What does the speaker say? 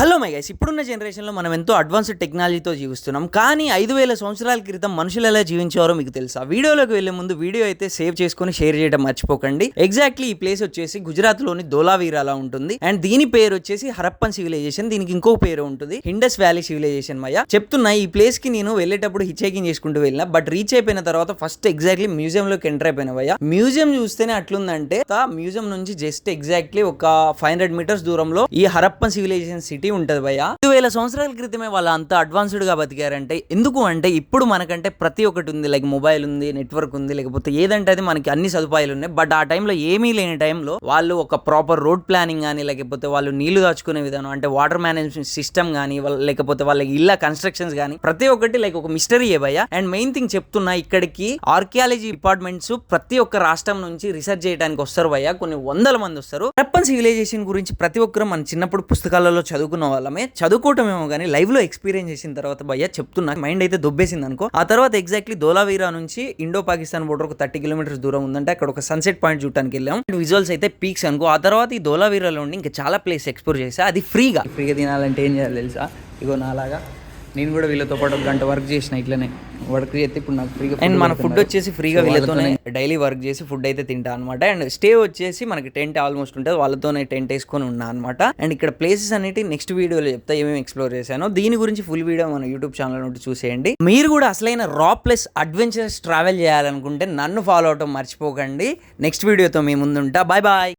Hello my guys, ఇప్పుడున్న జనరేషన్లో మనం ఎంతో అడ్వాన్స్డ్ టెక్నాలజీతో జీవిస్తున్నాం. కానీ 5,000 సంవత్సరాల క్రితం మనుషులు ఎలా జీవించేవారో మీకు తెలుసా? వీడియోలోకి వెళ్లే ముందు వీడియో అయితే సేవ్ చేసుకొని షేర్ చేయడం మర్చిపోకండి. ఎగ్జాక్ట్లీ ఈ ప్లేస్ వచ్చేసి గుజరాత్లోని ధోలావీరాలా ఉంటుంది. అండ్ దీని పేరు వచ్చేసి హరప్పన్ సివిలైజేషన్. దీనికి ఇంకొక పేరు ఉంటుంది, ఇండస్ వ్యాలీ సివిలైజేషన్. మయ్య చెప్తున్నా, ఈ ప్లేస్ కి నేను వెళ్ళేటప్పుడు హిచ్హైకింగ్ చేసుకుంటూ వెళ్ళిన, బట్ రీచ్ అయిపోయిన తర్వాత ఫస్ట్ ఎగ్జాక్ట్లీ మ్యూజియం లోకి ఎంటర్ అయిపోయిన. భయ్య మ్యూజియం చూస్తేనే అట్లుందంటే, మ్యూజియం నుంచి జస్ట్ ఎగ్జాక్ట్లీ ఒక 500 మీటర్స్ దూరంలో ఈ హరప్పన్ సివిలైజేషన్ సిటీ ఉంటది భయ్య. 5,000 సంవత్సరాల క్రితమే వాళ్ళు అంత అడ్వాన్స్డ్ గా బతికారంటే ఎందుకు అంటే, ఇప్పుడు మనకంటే ప్రతి ఒక్కటి ఉంది, లైక్ మొబైల్ ఉంది, నెట్వర్క్ ఉంది, లేకపోతే ఏదంటే అది మనకి అన్ని సదుపాయాలు ఉన్నాయి. బట్ ఆ టైంలో ఏమీ లేని టైంలో వాళ్ళు ఒక ప్రాపర్ రోడ్ ప్లానింగ్ కానీ, లేకపోతే వాళ్ళు నీళ్లు దాచుకునే విధానం అంటే వాటర్ మేనేజ్మెంట్ సిస్టమ్ కానీ, లేకపోతే వాళ్ళ ఇళ్ళ కన్స్ట్రక్షన్స్ కానీ ప్రతి ఒక్కటి లైక్ ఒక మిస్టరీ భయ్య. అండ్ మెయిన్ థింగ్ చెప్తున్నా, ఇక్కడికి ఆర్కియాలజీ డిపార్ట్మెంట్స్ ప్రతి ఒక్క రాష్ట్రం నుంచి రీసెర్చ్ చేయడానికి వస్తారు భయ్య. కొన్ని వందల మంది వస్తారు. హరప్పన్ సివిలైజేషన్ గురించి ప్రతి ఒక్కరు మన చిన్నప్పుడు పుస్తకాలలో చదువుకున్న వాళ్ళమే, చదువుకోవటమేమో కానీ లైవ్ లో ఎక్స్పీరియన్స్ చేసిన తర్వాత భయ్య చెప్తున్నా, మైండ్ అయితే దొబ్బేసింది అనుకో. ఆ తర్వాత ఎగ్జాక్ట్లీ ధోలావీరా నుంచి ఇండో పాకిస్తాన్ బోర్డర్ ఒక 30 కిలోమీటర్స్ దూరం ఉందంటే అక్కడ ఒక సన్సెట్ పాయింట్ చూడడానికి వెళ్ళాం. విజువల్స్ అయితే పీక్స్ అనుకో. ఆ తర్వాత ఈ ధోలావీరాలో ఉండి ఇంకా చాలా ప్లేస్ ఎక్స్ప్లోర్ చేసా. అది ఫ్రీగా తినాలంటే ఏం చేయాలి తెలుసా? ఇగో నాలాగా నేను కూడా వీళ్ళతో పాటు ఒక గంట వర్క్ చేసిన, ఇట్లనే వర్క్ చేస్తే ఇప్పుడు నాకు ఫ్రీగా. అండ్ మన ఫుడ్ వచ్చేసి ఫ్రీగా వీళ్ళతోనే డైలీ వర్క్ చేసి ఫుడ్ అయితే తింటా అనమాట. అండ్ స్టే వచ్చేసి మనకి టెంట్ ఆల్మోస్ట్ ఉంటుంది, వాళ్ళతోనే టెంట్ వేసుకొని ఉన్నా అనమాట. అండ్ ఇక్కడ ప్లేసెస్ అనేవి నెక్స్ట్ వీడియోలో చెప్తా ఏమేమి ఎక్స్ప్లోర్ చేశాను. దీని గురించి ఫుల్ వీడియో మన యూట్యూబ్ ఛానల్ నుండి చూసేయండి. మీరు కూడా అసలైన రా ప్లస్ అడ్వెంచరస్ ట్రావెల్ చేయాలనుకుంటే నన్ను ఫాలో అవటం మర్చిపోకండి. నెక్స్ట్ వీడియోతో మీ ముందుంటా. Bye bye.